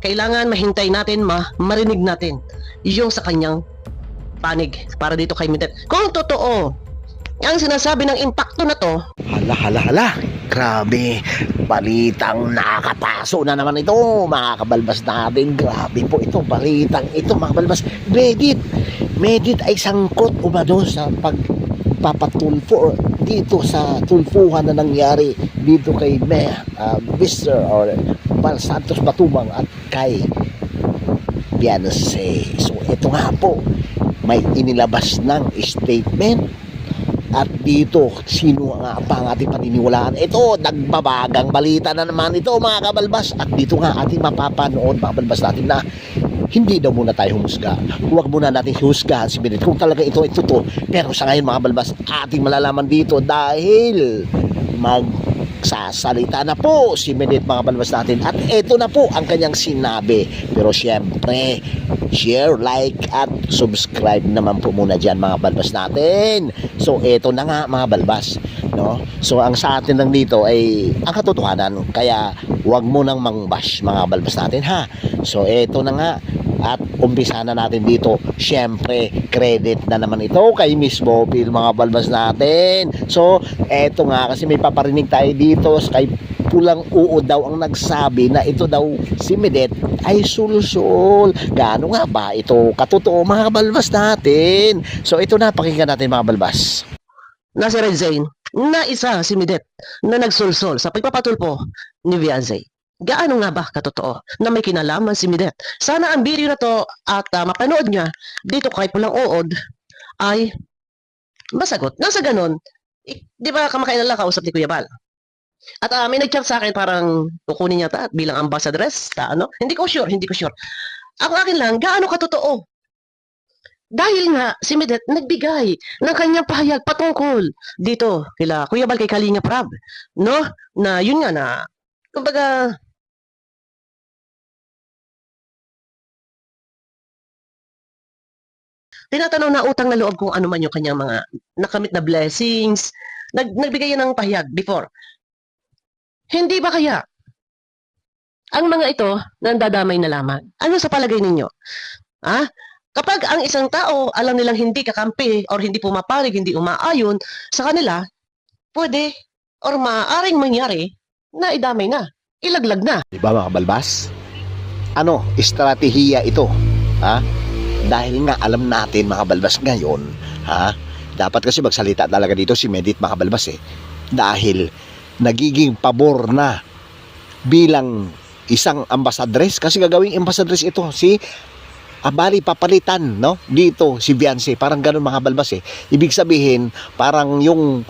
kailangan mahintay natin, marinig natin yung sa kanyang panig para dito kay Midet. Kung totoo ang sinasabi ng impacto na to. Hala. Grabe. Balitang nakakapaso na naman ito, mga kabalbas natin. Grabe po ito. Balitang ito, mga kabalbas. Medit ay sangkot umano sa pagpapatulfo dito sa tulfuhan na nangyari dito kay Mr. or Val Santos Matubang at kay Beyonce. So ito nga po, may inilabas ng statement. At dito, sino nga pa ang ating paniniwalaan? Ito, nagbabagang balita na naman ito, mga kabalbas. At dito nga ating mapapanood, mga kabalbas natin, na hindi daw muna tayo humusga. Huwag muna natin husgahan si Midet kung talaga ito ay totoo. Pero sa ngayon, mga kabalbas, ating malalaman dito dahil magsasalita na po si Midet, mga kabalbas natin. At ito na po ang kanyang sinabi. Pero syempre, share, like, at subscribe naman po muna dyan, mga balbas natin. So, eto na nga, mga balbas, no? So, ang sa atin lang dito ay ang katotohanan. Kaya, huwag mo nang mangbash, mga balbas natin, ha? So, eto na nga. At umpisa na natin dito. Syempre, credit na naman ito kay Miss Bopil, mga balbas natin. So, eto nga, kasi may paparinig tayo dito kay Pulang Oo daw ang nagsabi na ito daw si Midet ay sulsul. Gaano nga ba ito katotoo, mga balbas natin? So ito na, pakinggan natin, mga balbas. Nasa Red Zane na isa si Midet na nagsulsol sa pagpapatulpo ni Beyonce. Gaano nga ba katotoo na may kinalaman si Midet? Sana ang video na to at mapanood niya dito kay Pulang Uod ay masagot. Nasa ganon, di ba kamakailan lang kausap ni Kuya Bal? At may nag-chat sa akin, parang kukunin niya bilang ambassadress, Hindi ko sure. Ako akin lang, gaano katotoo? Dahil nga, si Midet nagbigay ng kanyang pahayag patungkol dito kila Kuya Bal, kay Kalinga Prab, no? Na yun nga na, kumbaga, tinatanong na utang na loob kung ano man yung kanyang mga nakamit na blessings. Nagbigay yan ng pahayag before. Hindi ba kaya ang mga ito nandadamay na lamang? Ano sa palagay ninyo? Kapag ang isang tao alam nilang hindi kakampi or hindi pumaparig, hindi umaayon sa kanila, pwede or maaaring mangyari na idamay na, ilaglag na. Di ba, mga balbas? Ano, estratehiya ito, dahil nga alam natin, mga balbas, ngayon, dapat kasi magsalita talaga dito si Medit, mga balbas, dahil nagiging pabor na bilang isang ambassadress, kasi gagawing ambassadress ito si bali papalitan, no? Dito si Beyonce, parang ganun, mga balbas. Ibig sabihin, parang yung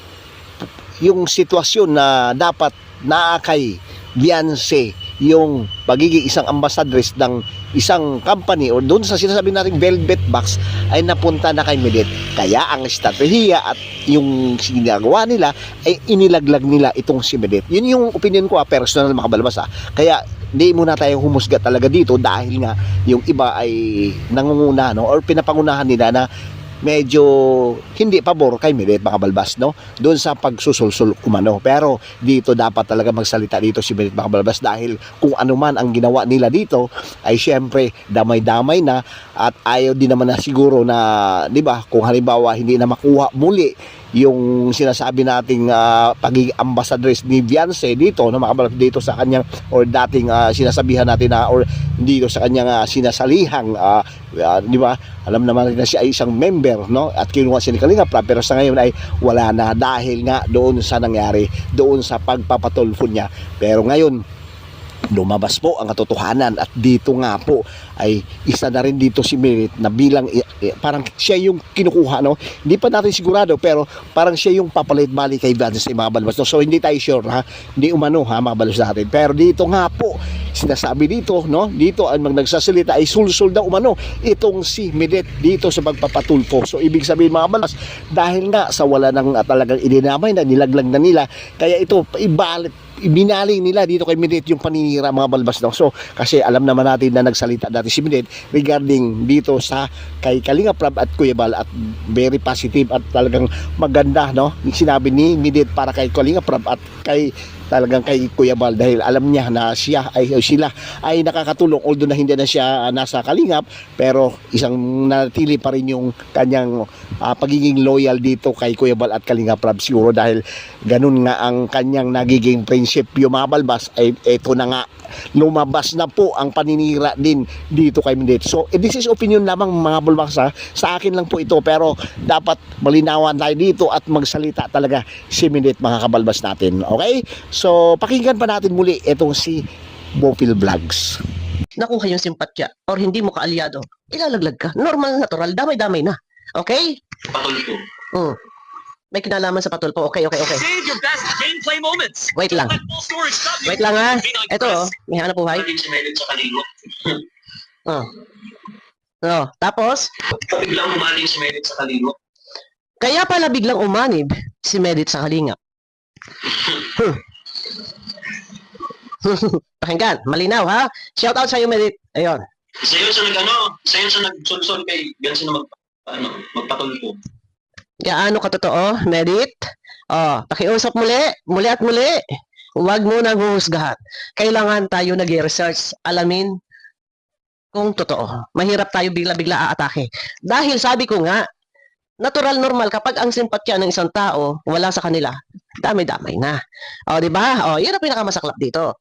sitwasyon na dapat na kay Beyonce yung pagiging isang ambassadress ng isang company o doon sa sinasabi nating Velvet Box ay napunta na kay Midet. Kaya ang estratehiya at yung ginagawa nila ay inilaglag nila itong si Midet. Yun yung opinion ko, personal, mga balbas. Kaya hindi muna tayo humusga talaga dito dahil nga yung iba ay nangunguna, no? Or pinapangunahan nila na medyo hindi pabor kay Midet, mga balbas, no? Doon sa pagsusulsul kumano. Pero dito dapat talaga magsalita dito si Midet, mga balbas, dahil kung ano man ang ginawa nila dito ay syempre damay-damay na at ayaw din naman na siguro na, di ba, kung halimbawa hindi na makuha muli yung sinasabi nating pagiging ambassadress ni Beyonce dito, no, mga dito sa kanyang or dating sinasabihan natin na or dito sa kanyang sinasalihang di ba, alam naman na siya ay isang member, no, at kinuha siya ni Kalinga Prab, pero sa ngayon ay wala na dahil nga doon sa nangyari, doon sa pagpapatulfo niya. Pero ngayon lumabas po ang katotohanan at dito nga po ay isa na rin dito si Midet na bilang parang siya yung kinukuha, no? Hindi pa natin sigurado, pero parang siya yung papalit-balik kay Beyonce, mga balbas, no? So hindi tayo sure, hindi umano, mga balbas natin. Pero dito nga po sinasabi dito, no? Dito ang nagsasalita ay sulsul daw umano itong si Midet dito sa pagpapatulfo. So ibig sabihin, mga balbas, dahil nga sa wala nang talagang ininamay na nilaglag na nila, kaya ito ibinaling nila dito kay Midet yung paninira, mga balbas, no? So kasi alam naman natin na nagsalita dati si Midet regarding dito sa kay Kalinga Prab at Kuya Bal, at very positive at talagang maganda, no? Sinabi ni Midet para kay Kalinga Prab at kay talagang kay Kuya Bal dahil alam niya na siya ay o sila ay nakakatulong although na hindi na siya nasa Kalingap, pero isang natili pa rin yung kanyang pagiging loyal dito kay Kuya Bal at Kalingap Rab, siguro dahil ganun nga ang kanyang nagiging prinsipyo mga balbas. Ay eto na nga, lumabas na po ang paninira din dito kay Mendet. So this is opinion lamang mga balbas, sa akin lang po ito, pero dapat malinawan tayo dito at magsalita talaga si Mendet mga kabalbas natin. Okay? So pakinggan pa natin muli itong si Bopil Vlogs. Nakuha yung simpatya or hindi mo kaalyado, ilalaglag ka. Normal, natural, damay-damay na. Okay? Patulpo. May kinalaman sa patulpo. Okay. Save your best gameplay moments. Wait lang. Let full storage stop you. Wait lang ha. Be like Ito, Chris. may hanap buhay. Hindi si Melit sa kaligo. Tapos, Biglang humaling si Melit sa kaligo. kaya pala biglang umanib si Medit sa Kalingap. Pakinggan, malinaw ha. Shout out sa iyo, Medit. Ayun. Sa'yo sa nagsulsol kay Gansi na magpatulpo. Gaano katotoo, Medit? Pakiusap muli at muli. Huwag mo nang huhusgahan. Kailangan tayo nag-research, alamin kung totoo. Mahirap tayo bigla-bigla aatake. Dahil sabi ko nga, natural normal kapag ang simpatya ng isang tao wala sa kanila, damay-damay na. Di ba? Yun ang pinakamasaklap dito.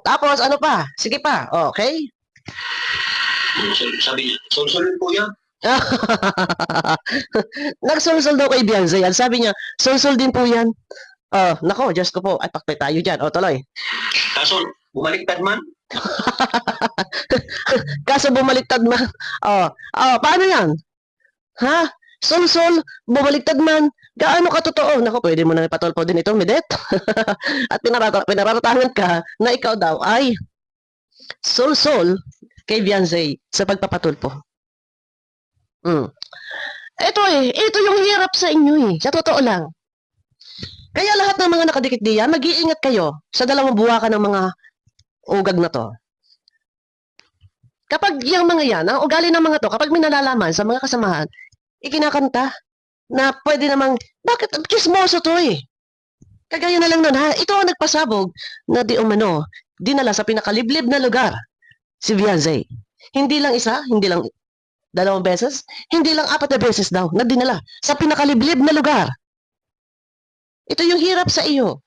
Tapos ano pa? Sige pa. Okay? Sabi niya, sulsulin po yan. Nagsulsul daw kay Beyonce yan. Sabi niya, sulsul din po yan. Nako, Diyos ko po. Ay, pakpay tayo dyan. Tuloy. Kaso, bumaliktad man. Kaso bumaliktad man. Paano yan? Ha? Sulsul, bumaliktad man. Gaano ka totoo? Nako, pwede mo na ipatulpo din ito, Medet. At pinararatangan ka na ikaw daw ay sulsul kay Beyonce sa pagpapatulpo. Ito yung hirap sa inyo Sa totoo lang. Kaya lahat ng mga nakadikit diyan, mag-iingat kayo sa dalawang buwakan ng mga ugag na to. Kapag yung mga yan, ang ugali ng mga to, kapag may nalalaman sa mga kasamahan, ikinakanta na pwede namang, bakit kismoso to Kagaya na lang nun ha, ito ang nagpasabog na di umano, dinala sa pinakaliblib na lugar, si Beyonce. Hindi lang isa, hindi lang 2 beses, hindi lang 4 na beses daw na dinala sa pinakaliblib na lugar. Ito yung hirap sa iyo.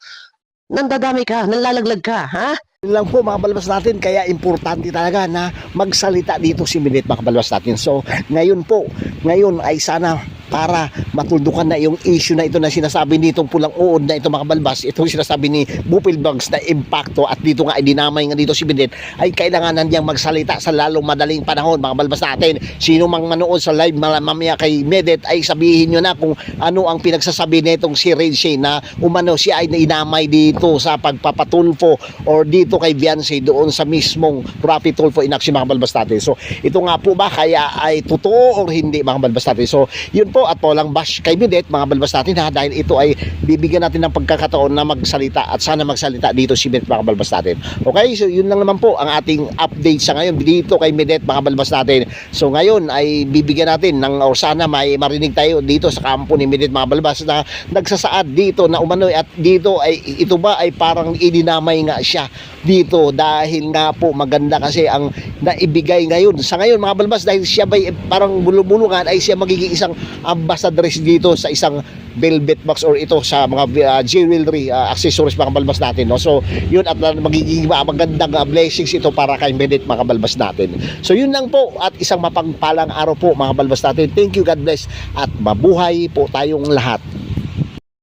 Nandadami ka, nanlalaglag ka, ha? Yun lang po mga balbas natin, kaya importante talaga na magsalita dito si Mendet mga balbas natin. So ngayon ay sana para matuldukan na yung issue na ito na sinasabi nitong pulang uod na ito mga balbas, itong sinasabi ni Bopil Vlogs na impacto, at dito nga ay dinamay nga dito si Mendet, ay kailangan niyang magsalita sa lalong madaling panahon mga balbas natin. Sino mang manood sa live mamaya kay Mendet ay sabihin nyo na kung ano ang pinagsasabi nitong si Regine na umano siya ay nainamay dito sa pagpapatulfo or dito kay Beyonce doon sa mismong Rapi Tulfo in action mga balbas natin. So ito nga po ba kaya ay totoo or hindi mga balbas natin? So yun po, at po lang bash kay Mendet mga balbas natin ha, dahil ito ay bibigyan natin ng pagkakataon na magsalita at sana magsalita dito si Mendet mga balbas natin. Okay, so yun lang naman po ang ating update sa ngayon dito kay Mendet mga balbas natin. So ngayon ay bibigyan natin ng, o sana may marinig tayo dito sa kampo ni Mendet mga balbas na nagsasaad dito na umano at dito ay ito ba ay parang idinamay nga siya dito dahil nga po maganda kasi ang naibigay ngayon sa ngayon mga balbas, dahil siya ba parang bulubulungan ay siya magiging isang ambassadress dito sa isang velvet box or ito sa mga jewelry accessories mga balbas natin, no? So yun, at magiging magandang blessings ito para kay Mendet mga balbas natin. So yun lang po, at isang mapagpalang araw po mga balbas natin. Thank you, God bless, at mabuhay po tayong lahat.